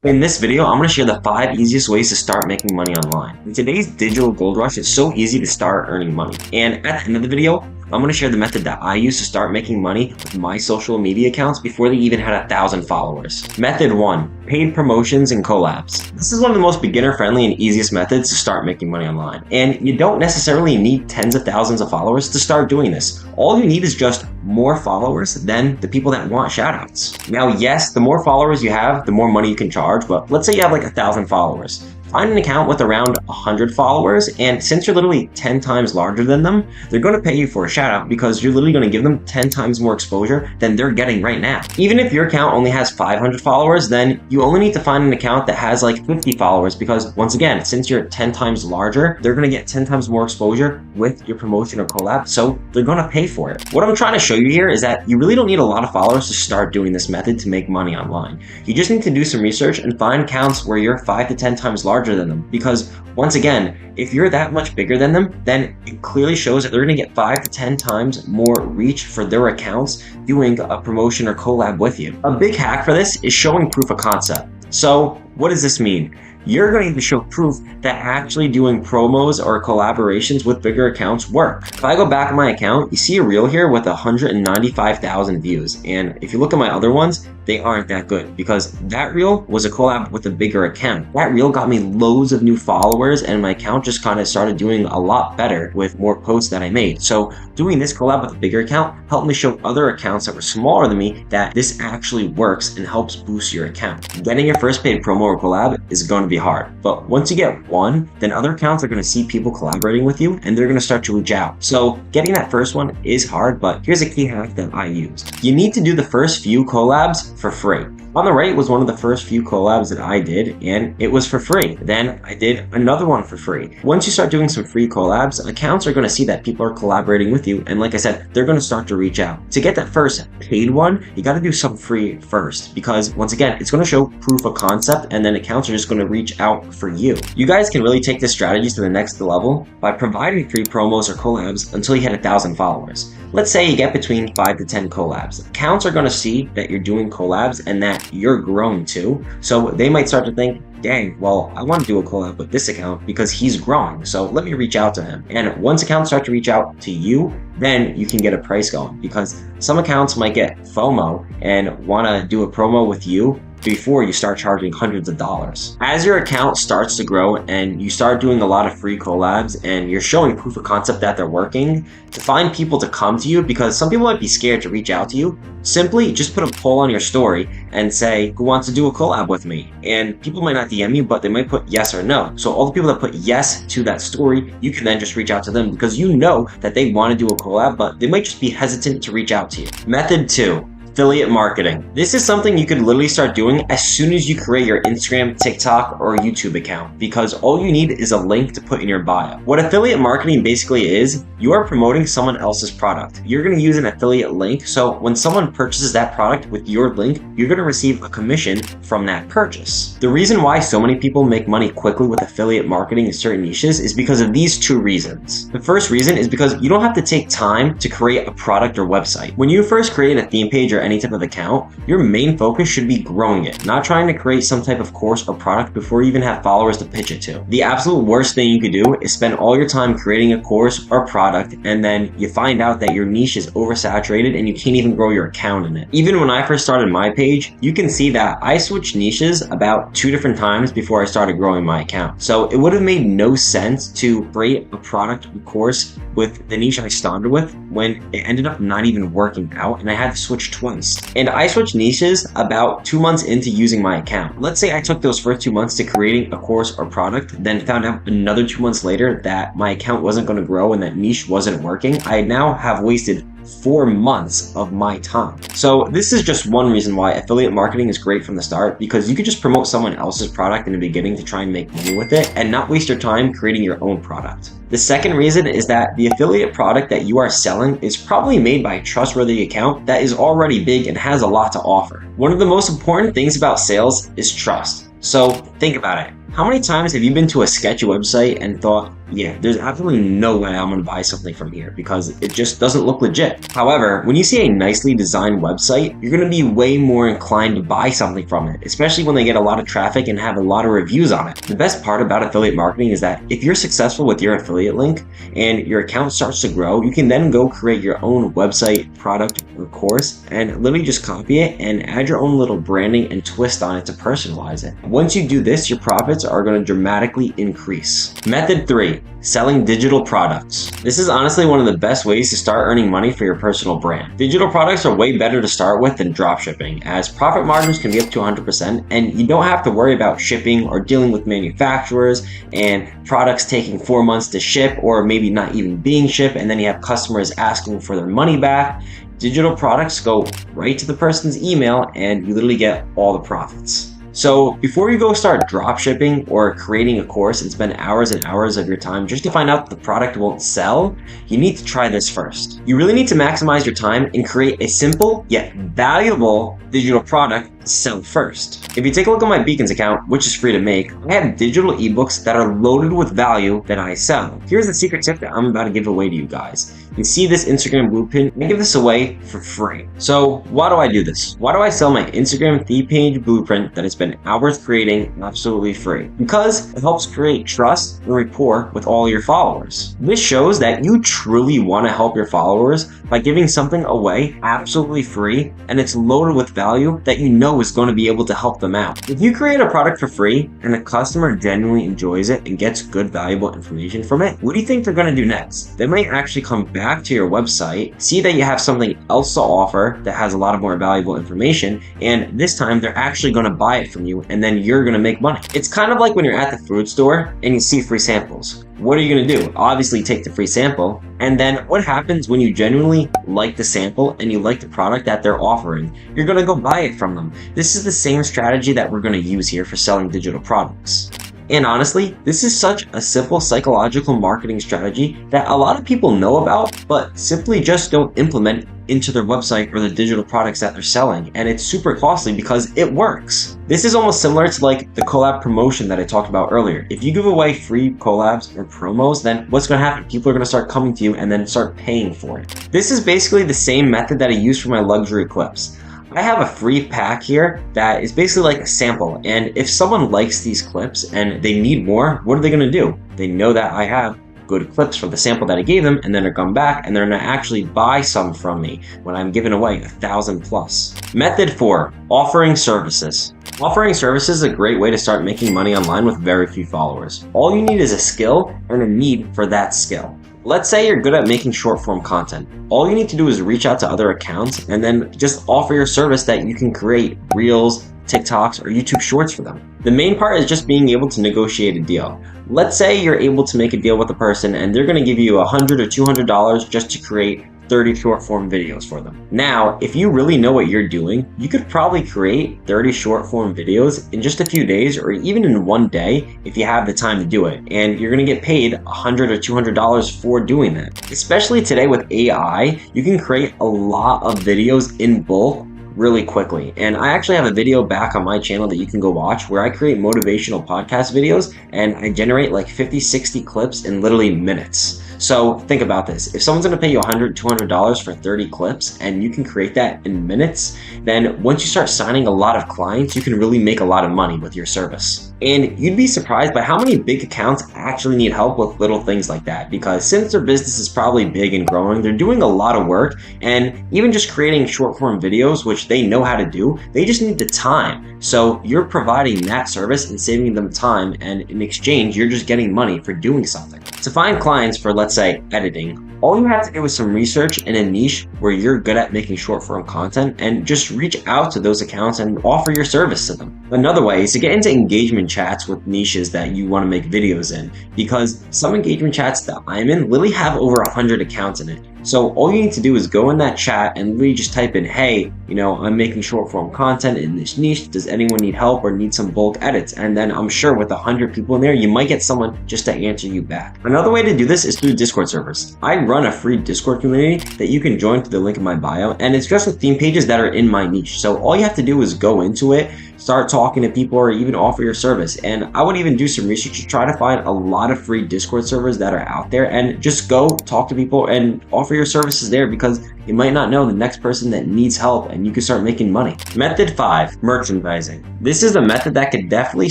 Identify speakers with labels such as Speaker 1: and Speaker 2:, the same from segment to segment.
Speaker 1: In this video, I'm going to share the 5 easiest ways to start making money online. In today's digital gold rush, it's so easy to start earning money. And at the end of the video, I'm going to share the method that I use to start making money with my social media accounts before they even had 1,000 followers. Method 1. Paid promotions and collabs. This is one of the most beginner-friendly and easiest methods to start making money online. And you don't necessarily need tens of thousands of followers to start doing this. All you need is just more followers than the people that want shoutouts. Now, yes, the more followers you have, the more money you can charge, but let's say you have like 1,000 followers. Find an account with around 100 followers, and since you're literally 10 times larger than them, they're going to pay you for a shout out because you're literally going to give them 10 times more exposure than they're getting right now. Even if your account only has 500 followers, then you only need to find an account that has like 50 followers because once again, since you're 10 times larger, they're going to get 10 times more exposure with your promotion or collab, so they're going to pay for it. What I'm trying to show you here is that you really don't need a lot of followers to start doing this method to make money online. You just need to do some research and find accounts where you're 5 to 10 times larger than them, because once again, if you're that much bigger than them, then it clearly shows that they're going to get 5 to 10 times more reach for their accounts doing a promotion or collab with you. A big hack for this is showing proof of concept. So what does this mean? You're going to need to show proof that actually doing promos or collaborations with bigger accounts work. If I go back on my account, you see a reel here with 195,000 views. And if you look at my other ones, they aren't that good because that reel was a collab with a bigger account. That reel got me loads of new followers and my account just kind of started doing a lot better with more posts that I made. So doing this collab with a bigger account helped me show other accounts that were smaller than me that this actually works and helps boost your account. Getting your first paid promo or collab is going to be hard, but once you get one, then other accounts are going to see people collaborating with you and they're going to start to reach out. So getting that first one is hard, but here's a key hack that I used. You need to do the first few collabs for free. On the right was one of the first few collabs that I did, and it was for free. Then I did another one for free. Once you start doing some free collabs, accounts are going to see that people are collaborating with you, and like I said, they're going to start to reach out. To get that first paid one, you got to do some free first, because once again, it's going to show proof of concept, and then accounts are just going to reach out for you. You guys can really take this strategy to the next level by providing free promos or collabs until you hit 1,000 followers. Let's say you get between 5 to 10 collabs. Accounts are going to see that you're doing collabs and that you're growing too. So they might start to think, dang, well, I want to do a collab with this account because he's growing. So let me reach out to him. And once accounts start to reach out to you, then you can get a price going because some accounts might get FOMO and want to do a promo with you before you start charging hundreds of dollars. As your account starts to grow and you start doing a lot of free collabs and you're showing proof of concept that they're working, to find people to come to you, because some people might be scared to reach out to you, simply just put a poll on your story and say, who wants to do a collab with me? And people might not DM you, but they might put yes or no. So all the people that put yes to that story, you can then just reach out to them because you know that they want to do a collab, but they might just be hesitant to reach out to you. Method 2. Affiliate marketing. This is something you could literally start doing as soon as you create your Instagram, TikTok, or YouTube account because all you need is a link to put in your bio. What affiliate marketing basically is, you are promoting someone else's product. You're going to use an affiliate link, so when someone purchases that product with your link, you're going to receive a commission from that purchase. The reason why so many people make money quickly with affiliate marketing in certain niches is because of these 2 reasons. The first reason is because you don't have to take time to create a product or website. When you first create a theme page or any type of account, your main focus should be growing it, not trying to create some type of course or product before you even have followers to pitch it to. The absolute worst thing you could do is spend all your time creating a course or product and then you find out that your niche is oversaturated and you can't even grow your account in it. Even when I first started my page, you can see that I switched niches about 2 different times before I started growing my account. So it would have made no sense to create a product or course with the niche I started with when it ended up not even working out and I had to switch twice. And I switched niches about 2 months into using my account. Let's say I took those first 2 months to creating a course or product, then found out another 2 months later that my account wasn't going to grow and that niche wasn't working. I now have wasted 4 months of my time. So this is just one reason why affiliate marketing is great from the start, because you could just promote someone else's product in the beginning to try and make money with it and not waste your time creating your own product. The second reason is that the affiliate product that you are selling is probably made by a trustworthy account that is already big and has a lot to offer. One of the most important things about sales is trust. So think about it. How many times have you been to a sketchy website and thought, yeah, there's absolutely no way I'm gonna buy something from here because it just doesn't look legit. However, when you see a nicely designed website, you're gonna be way more inclined to buy something from it, especially when they get a lot of traffic and have a lot of reviews on it. The best part about affiliate marketing is that if you're successful with your affiliate link and your account starts to grow, you can then go create your own website, product, or course and literally just copy it and add your own little branding and twist on it to personalize it. Once you do this, your profits are going to dramatically increase. Method 3, selling digital products. This is honestly one of the best ways to start earning money for your personal brand. Digital products are way better to start with than dropshipping, as profit margins can be up to 100% and you don't have to worry about shipping or dealing with manufacturers and products taking 4 months to ship or maybe not even being shipped, and then you have customers asking for their money back. Digital products go right to the person's email and you literally get all the profits. So before you go start drop shipping or creating a course and spend hours and hours of your time just to find out that the product won't sell, you need to try this first. You really need to maximize your time and create a simple yet valuable digital product to sell first. If you take a look at my Beacons account, which is free to make, I have digital ebooks that are loaded with value that I sell. Here's the secret tip that I'm about to give away to you guys. You see this Instagram blueprint, I give this away for free. So why do I do this? Why do I sell my Instagram theme page blueprint that has been hours creating absolutely free? Because it helps create trust and rapport with all your followers. This shows that you truly want to help your followers by giving something away absolutely free, and it's loaded with value that you know is going to be able to help them out. If you create a product for free and the customer genuinely enjoys it and gets good valuable information from it, what do you think they're going to do next? They might actually come back to your website, see that you have something else to offer that has a lot of more valuable information, and this time they're actually going to buy it from you, and then you're going to make money. It's kind of like when you're at the food store and you see free samples. What are you going to do? Obviously take the free sample, and then what happens when you genuinely like the sample and you like the product that they're offering? You're going to go buy it from them. This is the same strategy that we're going to use here for selling digital products. And honestly, this is such a simple psychological marketing strategy that a lot of people know about, but simply just don't implement into their website or the digital products that they're selling. And it's super costly because it works. This is almost similar to like the collab promotion that I talked about earlier. If you give away free collabs or promos, then what's going to happen? People are going to start coming to you and then start paying for it. This is basically the same method that I use for my luxury clips. I have a free pack here that is basically like a sample, and if someone likes these clips and they need more, what are they going to do? They know that I have good clips from the sample that I gave them, and then they're come back and they're going to actually buy some from me when I'm giving away 1,000 plus. Method 4, offering services. Offering services is a great way to start making money online with very few followers. All you need is a skill and a need for that skill. Let's say you're good at making short form content. All you need to do is reach out to other accounts and then just offer your service that you can create Reels, TikToks, or YouTube Shorts for them. The main part is just being able to negotiate a deal. Let's say you're able to make a deal with a person and they're going to give you $100 or $200 just to create 30 short form videos for them. Now, if you really know what you're doing, you could probably create 30 short form videos in just a few days or even in one day if you have the time to do it. And you're gonna get paid $100 or $200 for doing that. Especially today with AI, you can create a lot of videos in bulk really quickly. And I actually have a video back on my channel that you can go watch where I create motivational podcast videos and I generate like 50, 60 clips in literally minutes. So think about this. If someone's going to pay you $100, $200 for 30 clips and you can create that in minutes, then once you start signing a lot of clients, you can really make a lot of money with your service. And you'd be surprised by how many big accounts actually need help with little things like that, because since their business is probably big and growing, they're doing a lot of work, and even just creating short form videos, which they know how to do, they just need the time. So you're providing that service and saving them time, and in exchange, you're just getting money for doing something. To find clients for, let's say, editing, all you have to do is some research in a niche where you're good at making short form content and just reach out to those accounts and offer your service to them. Another way is to get into engagement chats with niches that you want to make videos in, because some engagement chats that I'm in literally have over 100 accounts in it. So all you need to do is go in that chat and really just type in, hey, I'm making short form content in this niche. Does anyone need help or need some bulk edits? And then I'm sure with 100 people in there, you might get someone just to answer you back. Another way to do this is through Discord servers. I run a free Discord community that you can join through the link in my bio, and it's just with theme pages that are in my niche. So all you have to do is go into it, start talking to people or even offer your service. And I would even do some research to try to find a lot of free Discord servers that are out there and just go talk to people and offer your services there, because you might not know the next person that needs help and you can start making money. Method 5, merchandising. This is a method that could definitely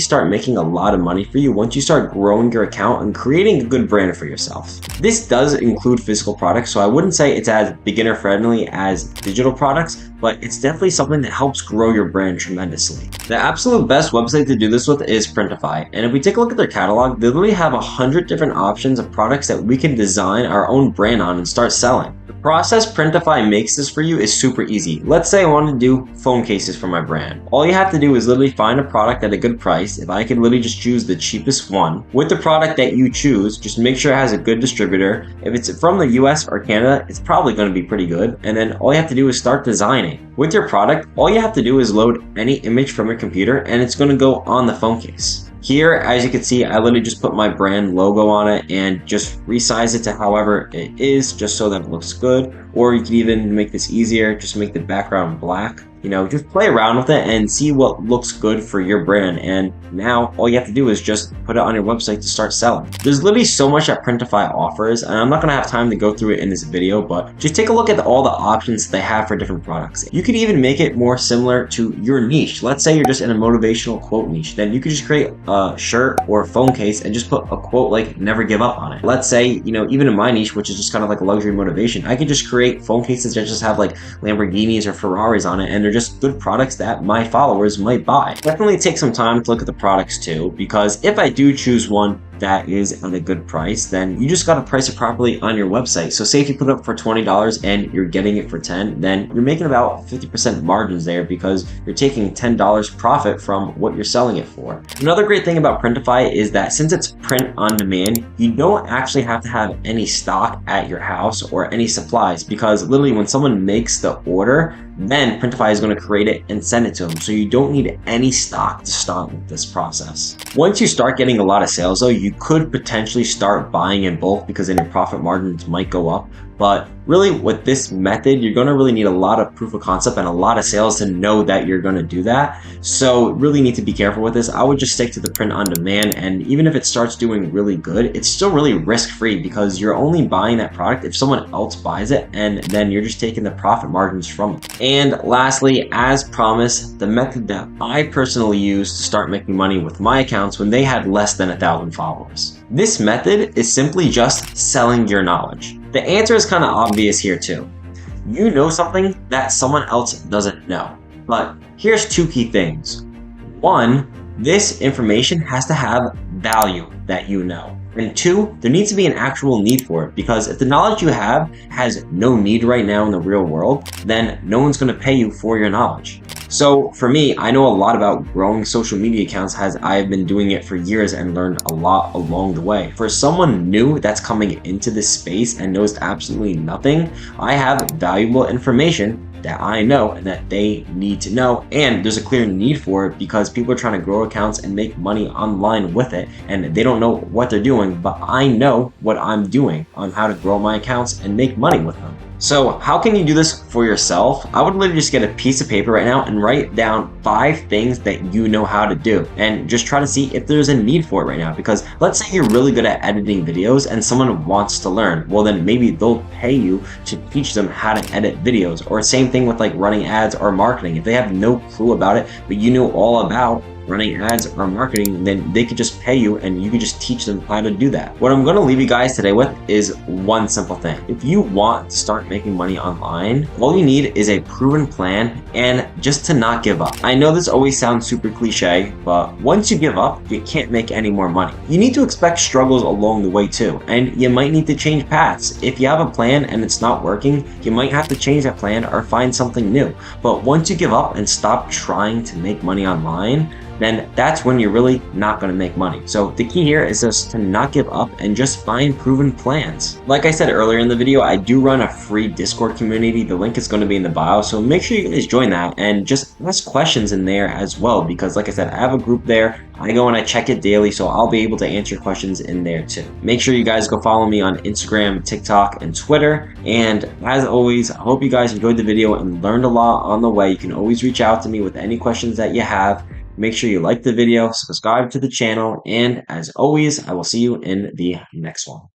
Speaker 1: start making a lot of money for you once you start growing your account and creating a good brand for yourself. This does include physical products, so I wouldn't say it's as beginner friendly as digital products, but it's definitely something that helps grow your brand tremendously. The absolute best website to do this with is Printify, and if we take a look at their catalog, they literally have 100 different options of products that we can design our own brand on and start selling. The process Printify makes this for you is super easy. Let's say I want to do phone cases for my brand. All you have to do is literally find a product at a good price. If I could literally just choose the cheapest one. With the product that you choose, just make sure it has a good distributor. If it's from the US or Canada, it's probably going to be pretty good. And then all you have to do is start designing. With your product, all you have to do is load any image from your computer and it's going to go on the phone case. Here, as you can see, I literally just put my brand logo on it and just resize it to however it is, just so that it looks good. Or you can even make this easier, just make the background black. You know, just play around with it and see what looks good for your brand. And now all you have to do is just put it on your website to start selling. There's literally so much that Printify offers, and I'm not gonna have time to go through it in this video, but just take a look at all the options they have for different products. You could even make it more similar to your niche. Let's say you're just in a motivational quote niche, then you could just create a shirt or a phone case and just put a quote like "never give up" on it. Let's say, you know, even in my niche, which is just kind of like a luxury motivation, I could just create phone cases that just have like Lamborghinis or Ferraris on it, and they're just good products that my followers might buy. Definitely take some time to look at the products too, because if I do choose one that is at a good price, then you just got to price it properly on your website. So say if you put it up for $20 and you're getting it for 10, then you're making about 50% margins there, because you're taking $10 profit from what you're selling it for. Another great thing about Printify is that since it's print on demand, you don't actually have to have any stock at your house or any supplies, because literally when someone makes the order, then Printify is going to create it and send it to them. So you don't need any stock to start with this process. Once you start getting a lot of sales though, you could potentially start buying in bulk, because then your profit margins might go up. But really with this method, you're going to really need a lot of proof of concept and a lot of sales to know that you're going to do that. So really need to be careful with this. I would just stick to the print on demand, and even if it starts doing really good, it's still really risk-free, because you're only buying that product if someone else buys it, and then you're just taking the profit margins from it. And lastly, as promised, the method that I personally used to start making money with my accounts when they had less than 1,000 followers. This method is simply just selling your knowledge. The answer is kind of obvious here too. You know something that someone else doesn't know. But here's two key things. One, this information has to have value that you know. And two, there needs to be an actual need for it, because if the knowledge you have has no need right now in the real world, then no one's going to pay you for your knowledge. So for me, I know a lot about growing social media accounts, as I've been doing it for years and learned a lot along the way. For someone new that's coming into this space and knows absolutely nothing, I have valuable information that I know and that they need to know, and there's a clear need for it, because people are trying to grow accounts and make money online with it, and they don't know what they're doing, but I know what I'm doing on how to grow my accounts and make money with them. So how can you do this for yourself? I would literally just get a piece of paper right now and write down 5 things that you know how to do, and just try to see if there's a need for it right now. Because let's say you're really good at editing videos and someone wants to learn, well then maybe they'll pay you to teach them how to edit videos. Or same thing with like running ads or marketing. If they have no clue about it, but you know all about running ads or marketing, then they could just pay you and you could just teach them how to do that. What I'm going to leave you guys today with is one simple thing. If you want to start making money online, all you need is a proven plan and just to not give up. I know this always sounds super cliche, but once you give up, you can't make any more money. You need to expect struggles along the way too, and you might need to change paths. If you have a plan and it's not working, you might have to change that plan or find something new. But once you give up and stop trying to make money online, then that's when you're really not going to make money. So the key here is just to not give up and just find proven plans. Like I said earlier in the video, I do run a free Discord community. The link is going to be in the bio, so make sure you guys join that and just ask questions in there as well, because like I said, I have a group there. I go and I check it daily, so I'll be able to answer questions in there too. Make sure you guys go follow me on Instagram, TikTok, and Twitter. And as always, I hope you guys enjoyed the video and learned a lot on the way. You can always reach out to me with any questions that you have. Make sure you like the video, subscribe to the channel, and as always, I will see you in the next one.